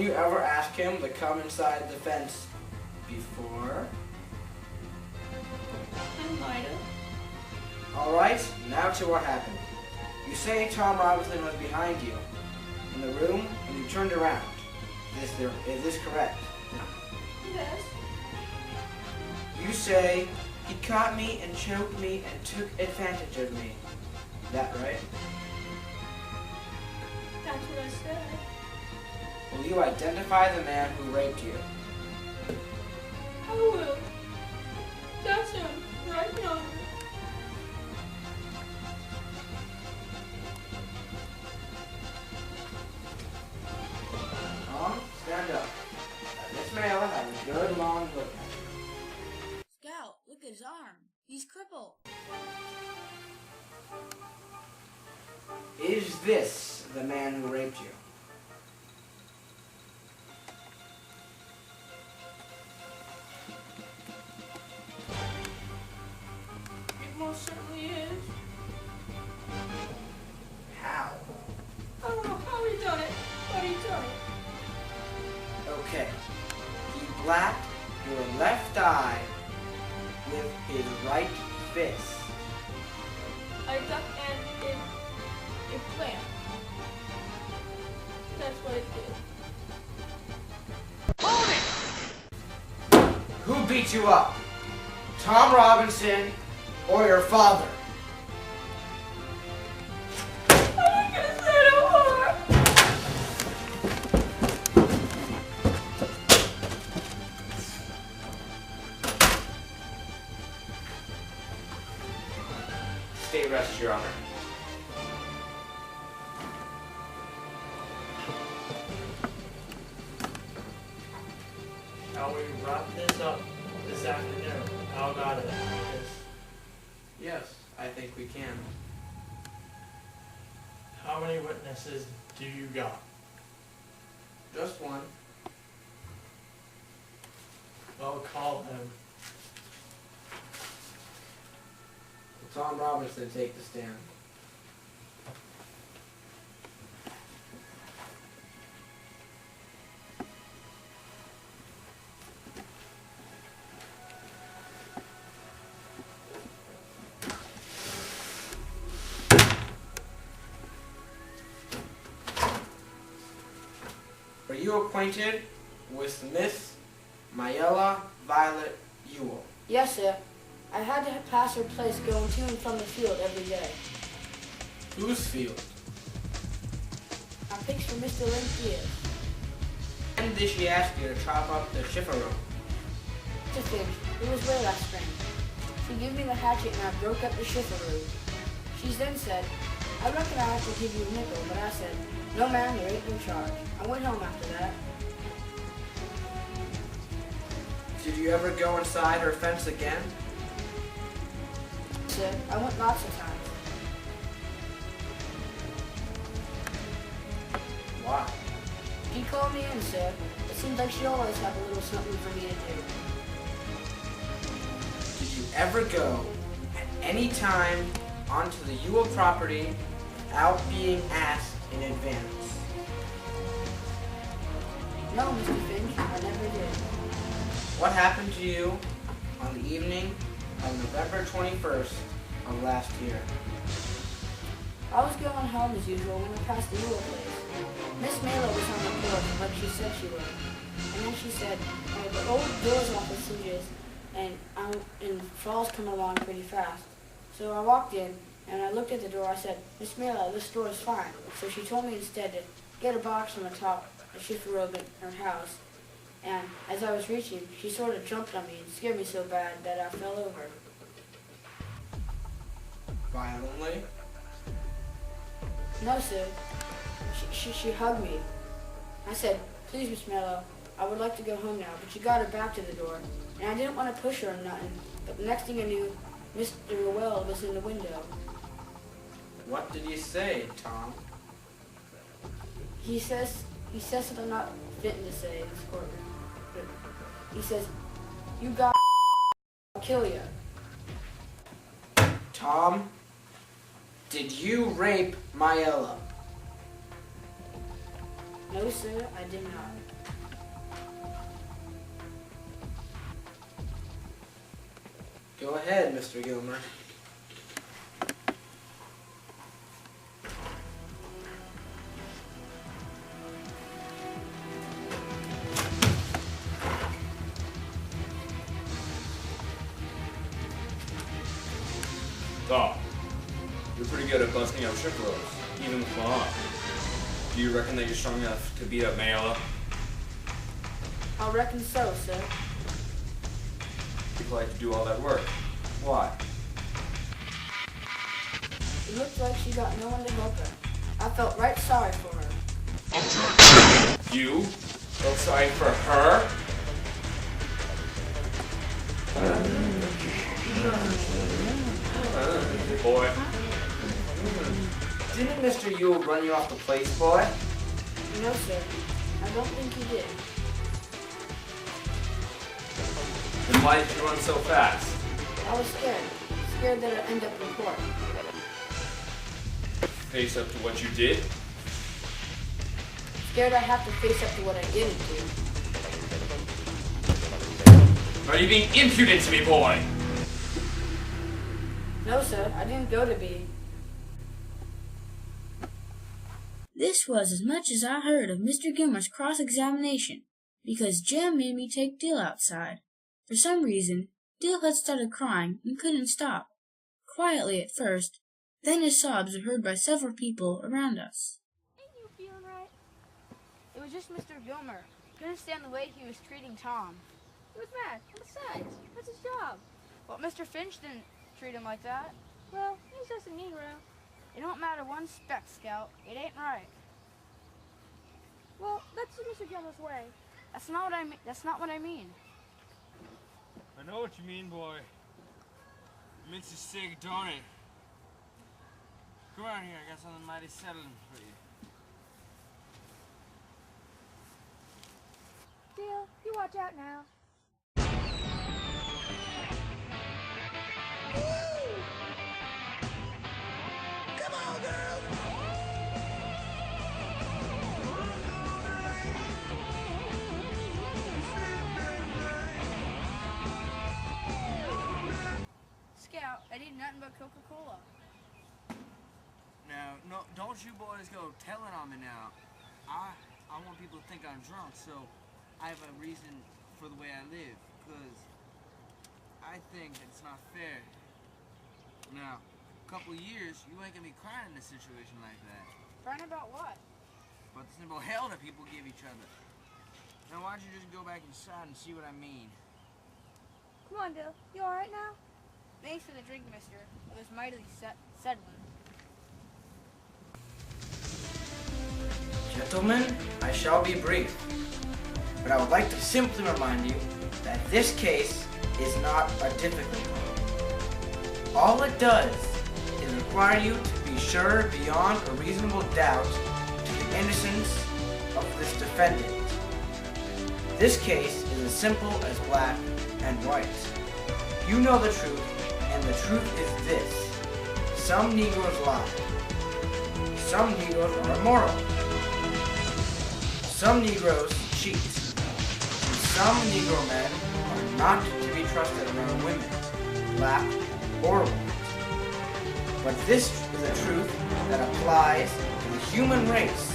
you ever ask him to come inside the fence before? I might have. Alright, now to what happened. You say Tom Robinson was behind you in the room and you turned around. Is this correct? Yes. You say he caught me and choked me and took advantage of me. Is that right? That's what I said. Will you identify the man who raped you? I will. That's him, right yonder. Tom, stand up. Miss Mayla, have a good long look at you. Scout, look at his arm. He's crippled. Is this the man who raped you? It most certainly is. How? I don't know how he done it, but he done it. Okay. He blacked your left eye with his right fist. I ducked and it plant. That's what it did. Who beat you up? Tom Robinson or your father? I'm not gonna say no more. State rest, Your Honor. Shall we wrap this up this afternoon? How got it? Yes, I think we can. How many witnesses do you got? Just one. Well, call him. Will Tom Robinson take the stand? Are you acquainted with Miss Mayella Violet Ewell? Yes, sir. I had to pass her place going to and from the field every day. Whose field? I picked for Mr. Lynn. When did she ask you to chop up the chifferobe? To think, it was way last spring. She gave me the hatchet and I broke up the chifferobe. She then said, I reckon I have to give you a nickel, but I said, no ma'am, there ain't no charge. I went home after that. Did you ever go inside her fence again? Sir, I went lots of times. Why? She called me in, sir. It seems like she always had a little something for me to do. Did you ever go at any time onto the Ewell property without being asked in advance? No, Mr. Finch, I never did. What happened to you on the evening of November 21st of last year? I was going home as usual when I passed the Ewell place. Miss Mailer was on the porch like she said she would. And then she said, the old door's off its hinges and falls come along pretty fast. So I walked in and I looked at the door. I said, Miss Mailer, this door is fine. So she told me instead to get a box from the top of the chifferobe in her house. And as I was reaching, she sort of jumped on me and scared me so bad that I fell over. Violently? No, sir. She hugged me. I said, please, Miss Mello, I would like to go home now, but she got her back to the door. And I didn't want to push her or nothing, but the next thing I knew, Mr. Rowell was in the window. What did you say, Tom? He says that I'm not fitting to say in this courtroom. But he says, you got I'll kill you. Tom, did you rape Mayella? No, sir, I did not. Go ahead, Mr. Gilmer. Doc, you're pretty good at busting up ship roads, even with my arm. Do you reckon that you're strong enough to beat up Mayla? I reckon so, sir. People like to do all that work. Why? It looked like she got no one to help her. I felt right sorry for her. You? Felt sorry for her? Boy. Didn't Mr. Yule run you off the place, boy? No, sir. I don't think he did. Then why did you run so fast? I was scared. Scared that I'd end up in court. Face up to what you did? Scared I'd have to face up to what I didn't do. Are you being impudent to me, boy? No, sir. I didn't go to be. This was as much as I heard of Mr. Gilmer's cross-examination, because Jem made me take Dill outside. For some reason, Dill had started crying and couldn't stop. Quietly at first, then his sobs were heard by several people around us. Ain't you feeling right? It was just Mr. Gilmer. Couldn't stand the way he was treating Tom. He was mad. And besides, that's his job. But Mr. Finch didn't treat him like that. Well, he's just a Negro. It don't matter one speck, Scout. It ain't right. Well, that's Mr. Gilmer's way. That's not what I mean. That's not what I mean. I know what you mean, boy. It makes you sick, don't it? Come around here, I got something mighty settling for you. Dale, you watch out now. Come on, girls! Scout, I need nothing but Coca-Cola. Now, no, don't you boys go telling on me now. I want people to think I'm drunk, so I have a reason for the way I live, because I think it's not fair. Now, a couple of years, you ain't gonna be crying in a situation like that. Crying about what? But the simple hell that people give each other. Now, why don't you just go back inside and see what I mean? Come on, Dale. You alright now? Thanks for the drink, mister. It was mightily settling. Gentlemen, I shall be brief, but I would like to simply remind you that this case is not a difficult one. All it does is require you to be sure beyond a reasonable doubt to the innocence of this defendant. This case is as simple as black and white. You know the truth, and the truth is this. Some Negroes lie. Some Negroes are immoral. Some Negroes cheat. And some Negro men are not to be trusted around women, black or white. But this is a truth that applies to the human race.